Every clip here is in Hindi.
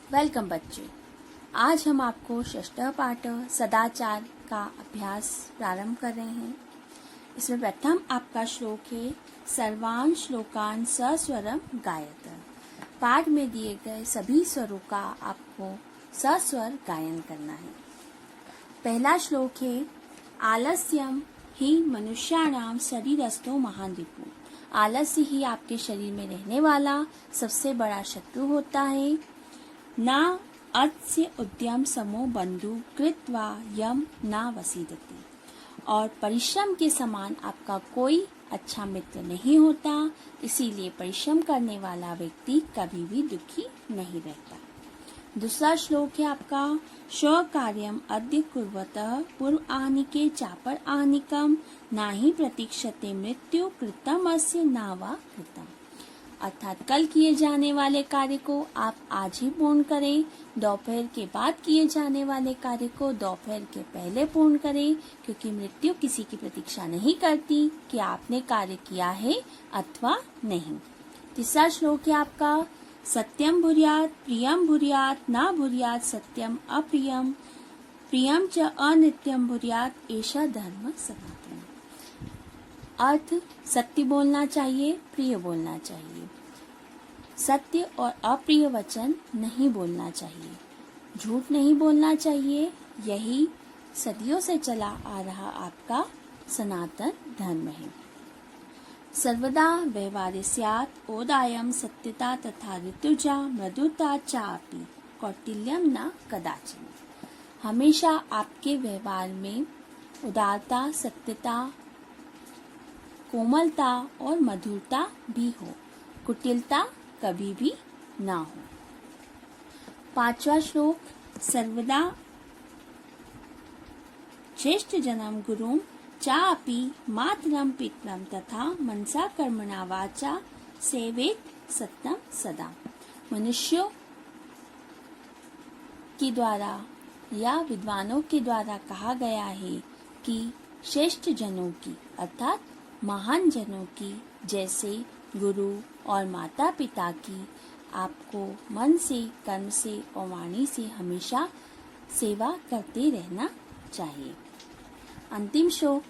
वेलकम बच्चे। आज हम आपको षष्ठः पाठ सदाचार का अभ्यास प्रारंभ कर रहे हैं। इसमें प्रथम आपका श्लोक है सर्वान् श्लोकान् सस्वरम गायत। पाठ में दिए गए सभी स्वरों का आपको सस्वर गायन करना है। पहला श्लोक है आलस्यम ही मनुष्याणाम शरीरस्थो महान रिपु। आलस्य ही आपके शरीर में रहने वाला सबसे बड़ा शत्रु होता है। ना अस्य उद्यम समो बंधु कृत्वा यम ना वसीदति। और परिश्रम के समान आपका कोई अच्छा मित्र नहीं होता, इसीलिए परिश्रम करने वाला व्यक्ति कभी भी दुखी नहीं रहता। दूसरा श्लोक है आपका स्वकार्यम अद्य कुर्वतः पूर्व आनिके चापर आनिकम ना ही प्रतीक्षते मृत्यु कृतम अस्य ना वा कृतम। अर्थात कल किए जाने वाले कार्य को आप आज ही पूर्ण करें, दोपहर के बाद किए जाने वाले कार्य को दोपहर के पहले पूर्ण करें, क्योंकि मृत्यु किसी की प्रतीक्षा नहीं करती कि आपने कार्य किया है अथवा नहीं। तीसरा श्लोक है आपका सत्यम भूर्यात् प्रियम भूर्यात् ना भूर्यात् सत्यम अप्रियम प्रियम च अनित्यम भूर्यात् एषा धर्म सनातन। अर्थ सत्य बोलना चाहिए, प्रिय बोलना चाहिए। सत्य और अप्रिय वचन नहीं बोलना चाहिए, झूठ नहीं बोलना चाहिए। यही सदियों से चला आ रहा आपका सनातन धर्म है। सर्वदा व्यवहारे स्यात् ओदायम सत्यता तथा ऋतुजा मृदुता चापि कौटिल्यम न कदाचिन। हमेशा आपके व्यवहार में उदारता, सत्यता, कोमलता और मधुरता भी हो, कुटिलता कभी भी ना हो। पांचवा श्लोक सर्वदा श्रेष्ठ जन्म गुरुम चापि मातरम पितरम तथा मनसा कर्मणा वाचा सेवेत सत्यम सदा। मनुष्यों के द्वारा या विद्वानों के द्वारा कहा गया है कि श्रेष्ठ जनों की अर्थात महान जनों की जैसे गुरु और माता पिता की आपको मन से, कर्म से और वाणी से हमेशा सेवा करते रहना चाहिए। अंतिम श्लोक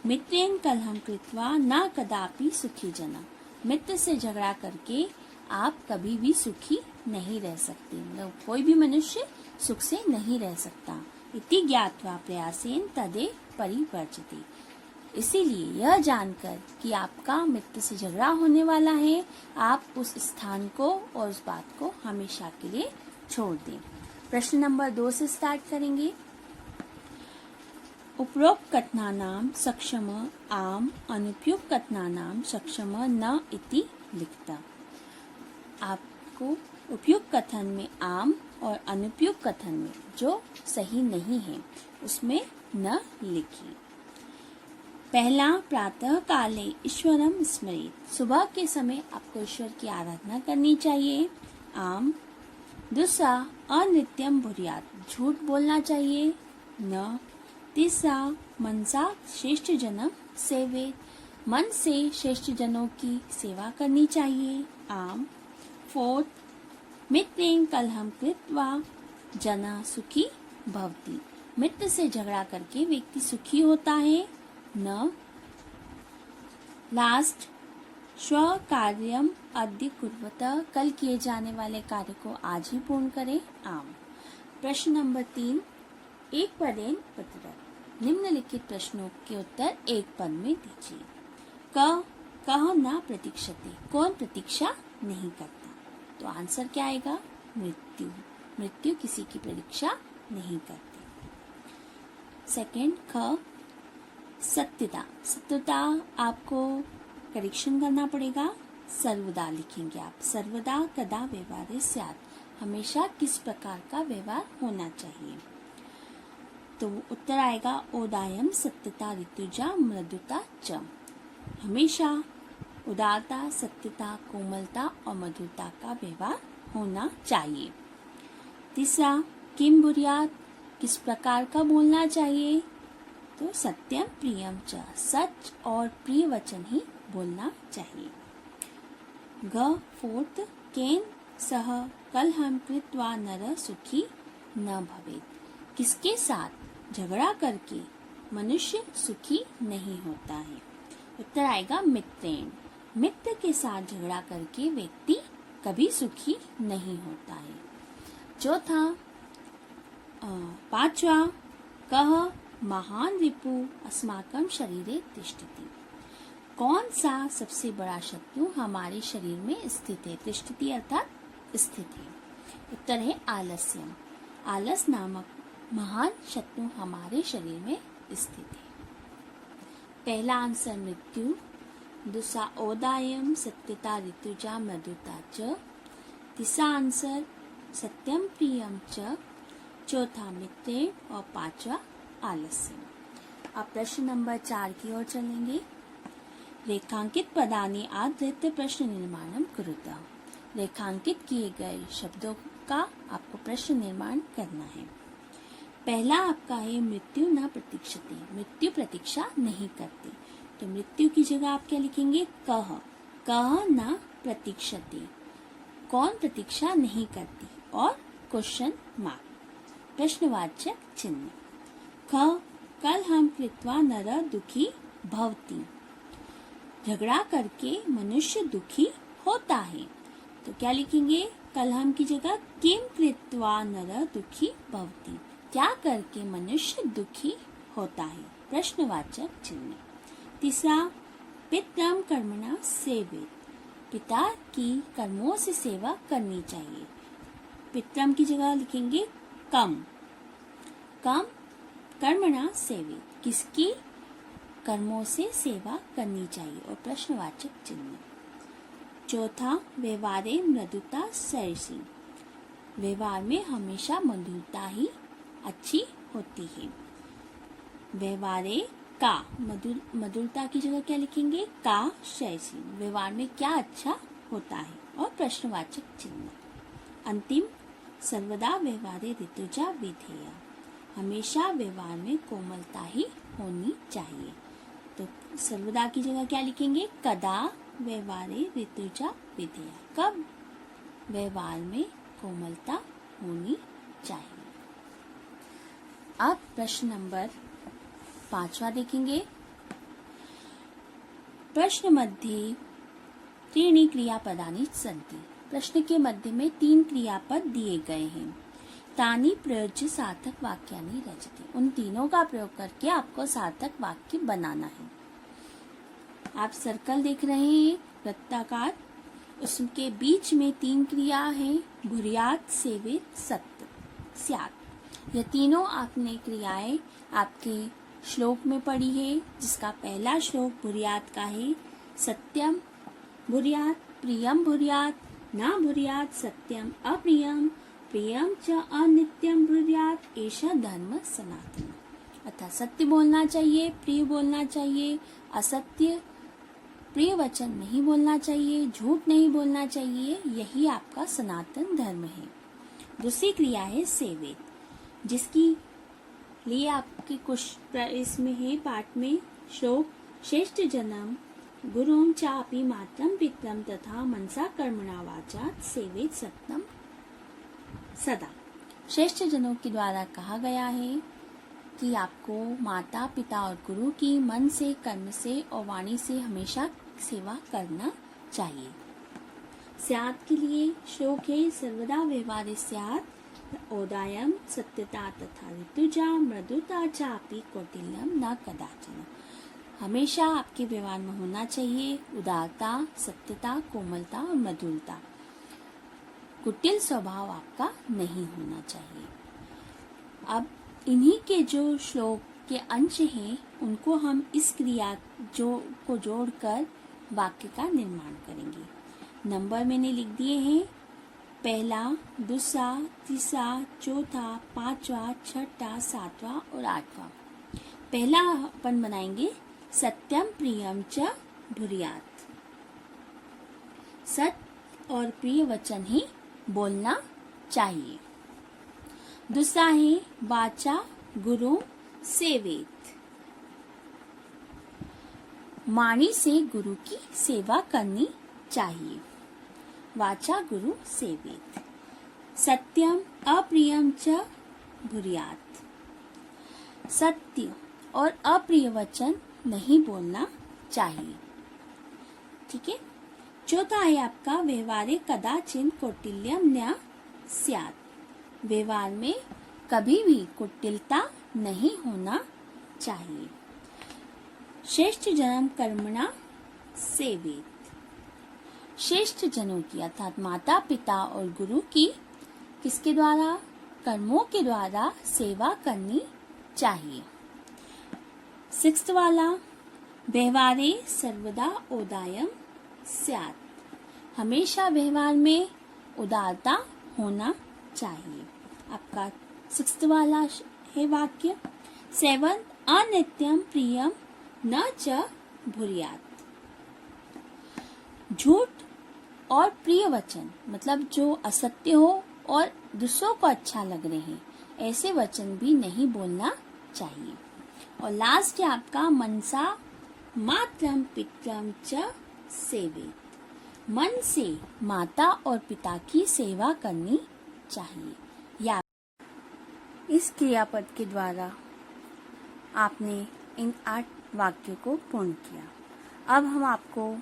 मित्रेण कलहम कृत्वा न कदापि सुखी जना। मित्र से झगड़ा करके आप कभी भी सुखी नहीं रह सकते, मतलब कोई भी मनुष्य सुख से नहीं रह सकता। इति ज्ञात्वा प्रयासेन तदे परिवर्जते। इसीलिए यह जानकर कि आपका मित्र से झगड़ा होने वाला है, आप उस स्थान को और उस बात को हमेशा के लिए छोड़ दें। प्रश्न नंबर 2 से स्टार्ट करेंगे। उपरोक्त कथनानाम सक्षम आम अनुपयुक्त कथनानाम सक्षम न इति लिखता। आपको उपयुक्त कथन में आम और अनुपयुक्त कथन में जो सही नहीं है उसमें न लिखिए। पहला प्रातः काले ईश्वरम स्मरेत। सुबह के समय आपको ईश्वर की आराधना करनी चाहिए, आम। दूसरा अनित्यम भूर्यात्, झूठ बोलना चाहिए, न। तीसरा मनसा श्रेष्ठ जनम सेवेत, मन से श्रेष्ठ जनों की सेवा करनी चाहिए, आम। फोर्थ मित्रेण कलहम कृत्वा जना सुखी भवति। मित्र से झगड़ा करके व्यक्ति सुखी होता है, न। लास्ट स्व कार्यम अद्य कुर्वतः, कल किए जाने वाले कार्य को आज ही पूर्ण करें, आम। प्रश्न नंबर 3 एक पदेन उत्तर। निम्नलिखित प्रश्नों के उत्तर एक पद में दीजिए। कह न प्रतीक्षते, कौन प्रतीक्षा नहीं करता? तो आंसर क्या आएगा? मृत्यु। मृत्यु किसी की प्रतीक्षा नहीं करती। सेकंड ख सत्यता। सत्यता आपको करेक्शन करना पड़ेगा, सर्वदा लिखेंगे आप। सर्वदा कदा व्यवहारे स्यात्, हमेशा किस प्रकार का व्यवहार होना चाहिए? तो उत्तर आएगा ओदायम सत्यता ऋतुजा मृदुता च। हमेशा उदारता, सत्यता, कोमलता और मधुरता का व्यवहार होना चाहिए। तीसरा किम भूर्यात्, किस प्रकार का बोलना चाहिए? तो सत्यम प्रियम च, सच और प्रिय वचन ही बोलना चाहिए। ग फोर्थ केन सह कलहं कृत्वा नरः सुखी न भवेत्। किसके साथ झगड़ा करके मनुष्य सुखी नहीं होता है? उत्तर आएगा मित्रेण। मित्र के साथ झगड़ा करके व्यक्ति कभी सुखी नहीं होता है। चौथा, पांचवा, कः महान रिपु अस्माकं शरीरे तिष्ठति। कौन सा सबसे बड़ा शत्रु हमारे शरीर में स्थित है? तिष्ठति अर्थात स्थित है। उत्तर है आलस्यम। आलस नामक महान शत्रु हमारे शरीर में स्थित है। पहला आंसर मृत्यु, दूसरा औदायम, सत्यता, ऋतुजा, मृदुता च। तीसरा आंसर सत्यम, प्रियम च। चौथा मित्रे और पांचवा आलस्य। अब प्रश्न नंबर 4 की ओर चलेंगे। रेखांकित पदानि आधृत्य प्रश्न निर्माणम कुरुतः। रेखांकित किए गए शब्दों का आपको प्रश्न निर्माण करना है। पहला आपका है मृत्यु न प्रतीक्षते। मृत्यु प्रतीक्षा नहीं करती, तो मृत्यु की जगह आप क्या लिखेंगे? कह। कह न प्रतीक्षते, कौन प्रतीक्षा नहीं करती, और क्वेश्चन मार्क प्रश्नवाचक चिन्ह। ख कलहं कृत्वा नरः दुखी भवति। झगड़ा करके मनुष्य दुखी होता है, तो क्या लिखेंगे? कलहं की जगह किम कृत्वा नरः दुखी भवति। क्या करके मनुष्य दुखी होता है? प्रश्नवाचक चिन्ह। तीसरा, पितरम कर्मणा सेवेत। पिता की कर्मों से सेवा करनी चाहिए। पितरम की जगह लिखेंगे कम। कम कर्मणा सेवेत, किसकी कर्मों से सेवा करनी चाहिए, और प्रश्नवाचक चिन्ह। चौथा, व्यवहारे मृदुता सरसी। व्यवहार में हमेशा मधुरता ही अच्छी होती है। व्यवहारे का, मधुरता की जगह क्या लिखेंगे? का शैसी। व्यवहार में क्या अच्छा होता है, और प्रश्नवाचक चिन्ह। अंतिम, सर्वदा व्यवहारे ऋतुजा विधेय। हमेशा व्यवहार में कोमलता ही होनी चाहिए, तो सर्वदा की जगह क्या लिखेंगे? कदा व्यवहारे ऋतुजा विधेय। कब व्यवहार में कोमलता होनी चाहिए। अब प्रश्न नंबर 5 देखेंगे। प्रश्न मध्ये त्रीणि क्रियापदानि सन्ति। प्रश्न के मध्य में 3 क्रियापद दिए गए हैं। तानि प्रयोज्य सार्थक वाक्यानि रचते। उन तीनों का प्रयोग करके आपको सार्थक वाक्य बनाना है। आप सर्कल देख रहे हैं वृत्ताकार, उसके बीच में 3 क्रिया है, भूर्यात, सेवेत, सत्य, स्यात्। यह तीनों आपने क्रियाएं आपके श्लोक में पढ़ी है, जिसका पहला श्लोक भूर्यात का है। सत्यम भूर्यात, प्रियम भूर्यात, न भूर्यात सत्यम अप्रियम, प्रियम च अनित्यम भूर्यात, एषा धर्म सनातन। अर्थात सत्य बोलना चाहिए, प्रिय बोलना चाहिए, असत्य प्रिय वचन नहीं बोलना चाहिए, झूठ नहीं बोलना चाहिए, यही आपका सनातन धर्म है। दूसरी क्रिया है सेवेत, जिसकी लिए आपके कुछ इसमें है पाठ में श्लोक। श्रेष्ठ जन्म गुरुम चापि मातरम पितरम तथा मनसा कर्मणा वाचा सेवेत सत्यम सदा। श्रेष्ठ जनों के द्वारा कहा गया है कि आपको माता पिता और गुरु की मन से, कर्म से और वाणी से हमेशा सेवा करना चाहिए। स्यात् के लिए श्लोक है। सर्वदा व्यवहारे स्यात् औदायम, सत्यता तथा ऋतुजा, मृदुता चापि कौटिल्यम न कदाचन। हमेशा आपके व्यवहार में होना चाहिए उदारता, सत्यता, कोमलता और मधुरता। कुटिल स्वभाव आपका नहीं होना चाहिए। अब इन्हीं के जो श्लोक के अंश हैं, उनको हम इस क्रिया को जोड़कर वाक्य का निर्माण करेंगे। नंबर मैंने लिख दिए हैं, पहला, दूसरा, तीसरा, चौथा, पांचवा, छठा, सातवां और आठवां। पहला अपन बनाएंगे सत्यम प्रियम च भूर्यात्। सत्य और प्रिय वचन ही बोलना चाहिए। दूसरा है वाचा गुरु सेवेत। वाणी से गुरु की सेवा करनी चाहिए। वाचा गुरु सेवेत। सत्यम अप्रियम च भूयात्। सत्य और अप्रिय वचन नहीं बोलना चाहिए। ठीक है। चौथा है आपका व्यवहारे कदाचिन कौटिल्यम न स्यात्। व्यवहार में कभी भी कुटिलता नहीं होना चाहिए। श्रेष्ठ जन्म कर्मणा सेवेत। श्रेष्ठ जनों की अर्थात माता पिता और गुरु की किसके द्वारा? कर्मों के द्वारा सेवा करनी चाहिए। सिक्स्थ वाला व्यवहारे सर्वदा औदार्यम स्यात्। हमेशा व्यवहार में उदारता होना चाहिए। आपका सिक्स्थ वाला है वाक्य। सेवन अनित्यम प्रियम न च भूयात्। झूठ और प्रिय वचन मतलब जो असत्य हो और दूसरों को अच्छा लग रहे हैं ऐसे वचन भी नहीं बोलना चाहिए। और लास्ट है आपका मनसा मातरम पितरम च सेवेत। मन से माता और पिता की सेवा करनी चाहिए। या इस क्रियापद के द्वारा आपने इन 8 वाक्यों को पूर्ण किया। अब हम आपको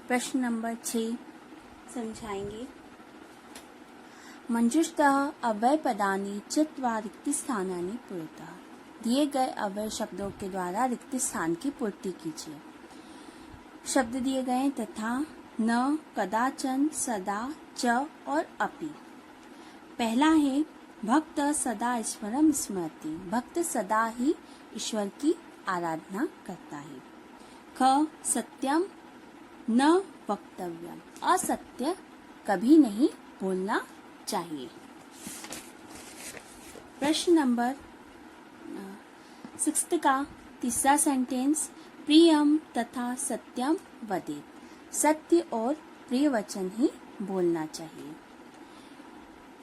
प्रश्न नंबर 6 समझाएंगे। मंजुषतः अव्यय पदानि चित्वा रिक्त स्थानानि पूर्णतः। दिए गए अव्यय शब्दों के द्वारा रिक्त स्थान की पूर्ति कीजिए। शब्द दिए गए तथा, न, कदाचन, सदा, च और अपि। पहला है भक्त सदा ईश्वरम स्मरति। भक्त सदा ही ईश्वर की आराधना करता है। ख सत्यम न वक्तव्यम। असत्य कभी नहीं बोलना चाहिए। प्रश्न नंबर 6 का तीसरा सेंटेंस प्रियम तथा सत्यम वदेत्। सत्य और प्रिय वचन ही बोलना चाहिए।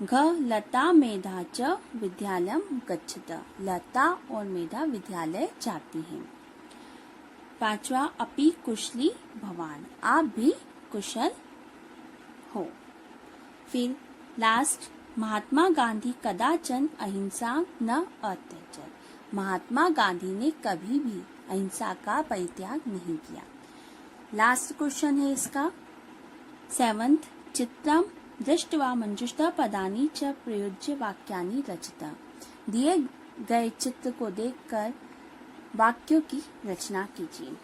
घ लता मेधा च विद्यालयम गच्छत। लता और मेधा विद्यालय जाती हैं। 5वां अपि कुशली भवान। आप भी कुशल हो। फिर लास्ट महात्मा गांधी कदाचन अहिंसा न अत्यजत। महात्मा गांधी ने कभी भी अहिंसा का परित्याग नहीं किया। लास्ट क्वेश्चन है इसका 7th चित्रम दृष्ट्वा मंजुषता पदानि च प्रयुज्य वाक्यानि रचत। दिए गए चित्र को देखकर वाक्यों की रचना कीजिए।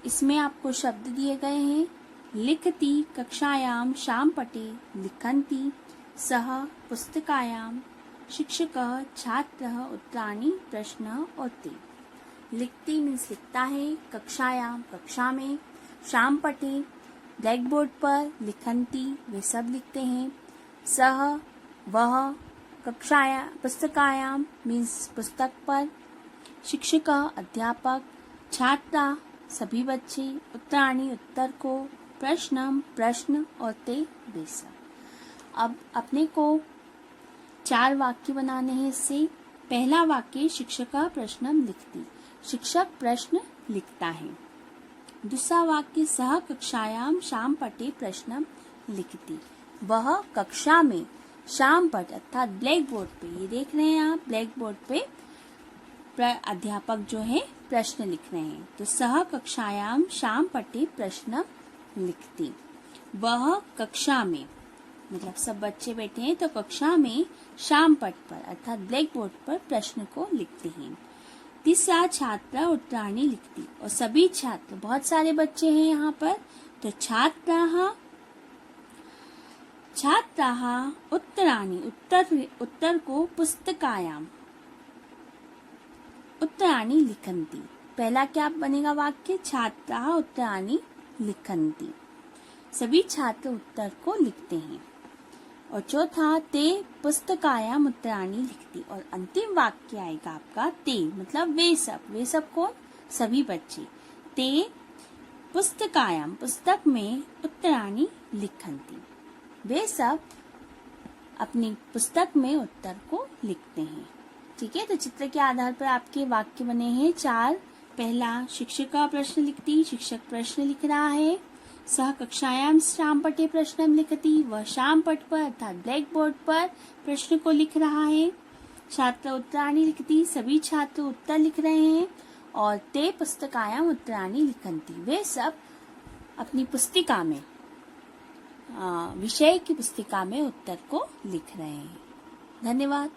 इसमें आपको शब्द दिए गए हैं। लिखति कक्षायाम शाम पटे लिखन्ति। सह पुस्तकायाम शिक्षकः छात्रः उत्तराणि प्रश्न और ते। लिखती मीन्स लिखता है। कक्षायाम कक्षा में। शाम पटे ब्लैक बोर्ड पर। लिखन्ति वे सब लिखते हैं। सह वह। कक्षाया पुस्तकायाम मीन्स पुस्तक पर। शिक्षकः अध्यापक। छात्रा सभी बच्चे। उत्तराणि उत्तर को। प्रश्नम प्रश्न और ते वे सब। अब अपने को 4 वाक्य बनाने हैं इससे। पहला वाक्य शिक्षक प्रश्नम लिखती। शिक्षक प्रश्न लिखता है। दूसरा वाक्य सह कक्षायाम शाम पटे प्रश्नम लिखती। वह कक्षा में शाम पट अर्थात ब्लैक बोर्ड पे, ये देख रहे हैं आप ब्लैक बोर्ड पे अध्यापक जो है प्रश्न लिख रहे हैं। तो सह कक्षायाम शाम पटे प्रश्नम लिखती। वह कक्षा में मतलब सब बच्चे बैठे हैं तो कक्षा में शाम पट पर अर्थात ब्लैक बोर्ड पर प्रश्न को लिखते हैं। तीसरा छात्रा उत्तराणि लिखती। और सभी छात्र बहुत सारे बच्चे हैं यहाँ पर तो छात्राः उत्तराणि उत्तर को पुस्तकायाम उत्तराणि लिखन्ति। पहला क्या बनेगा वाक्य? छात्राः उत्तराणि लिखन्ति। सभी छात्र उत्तर को लिखते हैं। और चौथा ते पुस्तकायाम उत्तराणि लिखती। और अंतिम वाक्य आएगा आपका ते मतलब वे सब कौन? सभी बच्चे। ते पुस्तकायाम पुस्तक में उत्तराणि लिखन्ति। वे सब अपनी पुस्तक में उत्तर को लिखते हैं। ठीक है। तो चित्र के आधार पर आपके वाक्य बने हैं 4। पहला शिक्षिका प्रश्न लिखती। शिक्षक प्रश्न लिख रहा है। सह कक्षायां श्यामपटे प्रश्नं लिखति। वह श्यामपट पर अर्थात ब्लैक बोर्ड पर प्रश्न को लिख रहा है। छात्र उत्तराणि लिखति। सभी छात्र उत्तर लिख रहे हैं। और ते पुस्तकायां उत्तराणि लिखन्ति। वे सब अपनी पुस्तिका में विषय की पुस्तिका में उत्तर को लिख रहे हैं। धन्यवाद।